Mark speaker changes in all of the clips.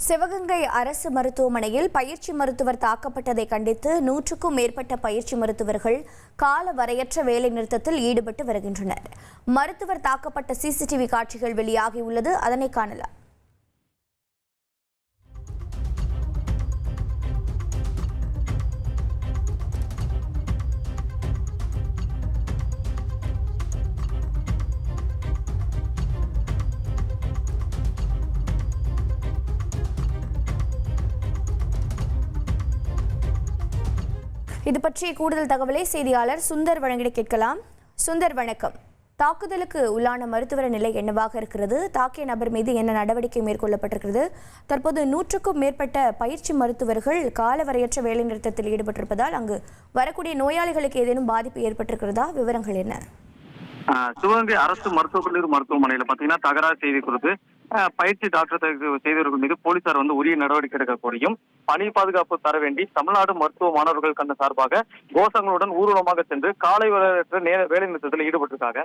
Speaker 1: சிவகங்கை அரசு மருத்துவமனையில் பயிற்சி மருத்துவர் தாக்கப்பட்டதை கண்டித்து 100க்கும் மேற்பட்ட பயிற்சி மருத்துவர்கள் கால வரையற்ற வேலை நிறுத்தத்தில் ஈடுபட்டு வருகின்றனர். மருத்துவர் தாக்கப்பட்ட சிசிடிவி காட்சிகள் வெளியாகியுள்ளது. அதனை காணலாம். இது பற்றிய கூடுதல் தகவலை செய்தியாளர் சுந்தர் வழங்கிட கேட்கலாம். சுந்தர், வணக்கம். தாக்குதலுக்கு உள்ளான மருத்துவர நிலை என்னவாக இருக்கிறது? தாக்கிய நபர் மீது என்ன நடவடிக்கை மேற்கொள்ளப்பட்டிருக்கிறது? தற்போது 100க்கும் மேற்பட்ட பயிற்சி மருத்துவர்கள் காலவரையற்ற வேலைநிறுத்தத்தில் ஈடுபட்டிருப்பதால் அங்கு வரக்கூடிய நோயாளிகளுக்கு ஏதேனும் பாதிப்பு ஏற்பட்டிருக்கிறதா? விவரங்கள் என்ன?
Speaker 2: சிவகங்கை அரசு மருத்துவக் கல்லூரி மருத்துவமனையில பாத்தீங்கன்னா தகராறு செய்தி குறித்து பயிற்சி டாக்டர் செய்தவர்கள் மீது போலீசார் உரிய நடவடிக்கை எடுக்க கோரியும் பணி பாதுகாப்பு தர வேண்டி தமிழ்நாடு மருத்துவ மாணவர்கள் கண்ட சார்பாக கோஷங்களுடன் ஊர்வலமாக சென்று காலை வேலை நிறுத்தத்தில் ஈடுபட்டிருக்காங்க.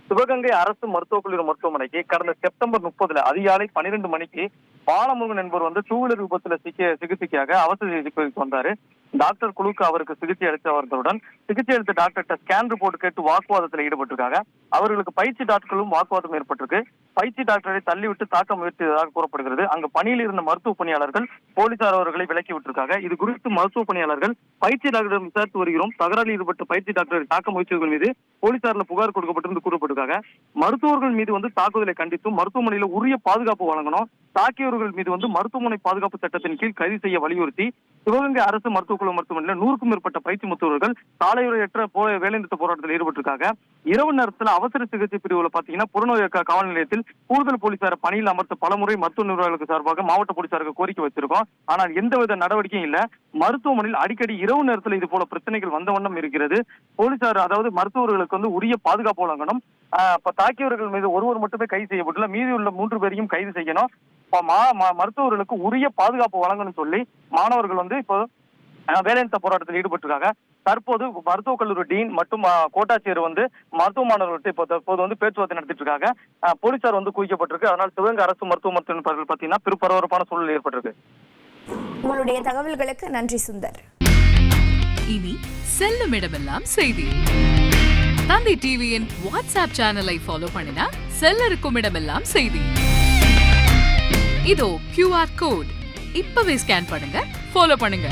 Speaker 2: சிவகங்கை அரசு மருத்துவக் கல்லூரி மருத்துவமனைக்கு கடந்த செப்டம்பர் 30 அதிகாலை 12 மணிக்கு பாலமுருகன் என்பவர் டூவீலர் விபத்துல சிகிச்சைக்காக அவசர சிகிச்சைக்கு வந்தாரு. டாக்டர் குழுக்கு அவருக்கு சிகிச்சை அளித்தவர்களுடன் சிகிச்சை அளித்த டாக்டர்கிட்ட ஸ்கேன் ரிப்போர்ட் கேட்டு வாக்குவாதத்தில் ஈடுபட்டிருக்காங்க. அவர்களுக்கு பயிற்சி டாக்டர்களும் வாக்குவாதம் ஏற்பட்டிருக்கு. பயிற்சி டாக்டரை தள்ளிவிட்டு தாக்க முயற்சியதாக கூறப்படுகிறது. அங்கு பணியில் இருந்த மருத்துவ பணியாளர்கள் போலீசார் அவர்களை விலக்கி விட்டிருக்காங்க. இது குறித்து மருத்துவ பணியாளர்கள் பயிற்சி டாக்டரிடம் விசாரித்து வருகிறோம். தகராறில் ஈடுபட்ட பயிற்சி டாக்டரை தாக்க முயற்சிகள் மீது போலீசாரில் புகார் கொடுக்கப்பட்டிருந்து கூறப்பட்டிருக்காங்க. மருத்துவர்கள் மீது தாக்குதலை கண்டித்தும் மருத்துவமனையில உரிய பாதுகாப்பு வழங்கணும், தாக்கியவர்கள் மீது மருத்துவமனை பாதுகாப்பு சட்டத்தின் கீழ் கைது செய்ய வலியுறுத்தி சிவகங்கை அரசு மருத்துவக் கல்லூரி மருத்துவமனையில் 100க்கும் மேற்பட்ட பயிற்சி மருத்துவர்கள் சாலையுறையற்ற வேலைநிறுத்த போராட்டத்தில் ஈடுபட்டிருக்காங்க. இரவு நேரத்தில் அவசர சிகிச்சை பிரிவுல பாத்தீங்கன்னா புறநோய் காவல் நிலையத்தில் கூடுதல் போலீசார் பணியில் அமர்த்த பலமுறை மருத்துவ நிர்வாகிகளுக்கு சார்பாக மாவட்ட போலீசாருக்கு கோரிக்கை வச்சிருக்கோம். ஆனால் எந்தவித நடவடிக்கையும் இல்ல. மருத்துவமனையில் அடிக்கடி இரவு நேரத்தில் இது போல பிரச்சனைகள் வந்த வண்ணம் இருக்கிறது. போலீசார் அதாவது மருத்துவர்களுக்கு உரிய பாதுகாப்பு வழங்கணும். தாக்கியவர்கள் மீது ஒருவர் மட்டுமே கைது செய்யப்பட்டுள்ள மீதி உள்ள 3 பேரையும் கைது செய்யணும். மருத்துவர்களுக்கு உரிய பாதுகாப்பு வழங்கணும் சொல்லி மாணவர்கள் இப்போ வேலைநிறுத்த போராட்டத்தில் ஈடுபட்டிருக்காங்க. தற்போது மருத்துவக் கல்லூரி டீன் மற்றும் கோட்டாட்சியர் மருத்துவ மாணவர்கள்ட்ட தற்போது பேச்சுவார்த்தை நடத்திட்டு இருக்காங்க. போலீசார் குவிக்கப்பட்டிருக்கு. அதனால் சிவகங்கை அரசு மருத்துவமனை பாத்தீங்கன்னா பெரும் பரபரப்பான சூழல் ஏற்பட்டிருக்கு.
Speaker 1: உங்களுடைய தகவல்களுக்கு நன்றி சுந்தர்.
Speaker 3: இனி செல்லும் இடமெல்லாம் செய்தி. தந்தை டிவியின் வாட்ஸ்அப் சேனலை ஃபாலோ பண்ணினா செல்ல இருக்கும் இடமெல்லாம் செய்தி. இதோ QR கோட் இப்பவே ஸ்கேன் பண்ணுங்க, ஃபாலோ பண்ணுங்க.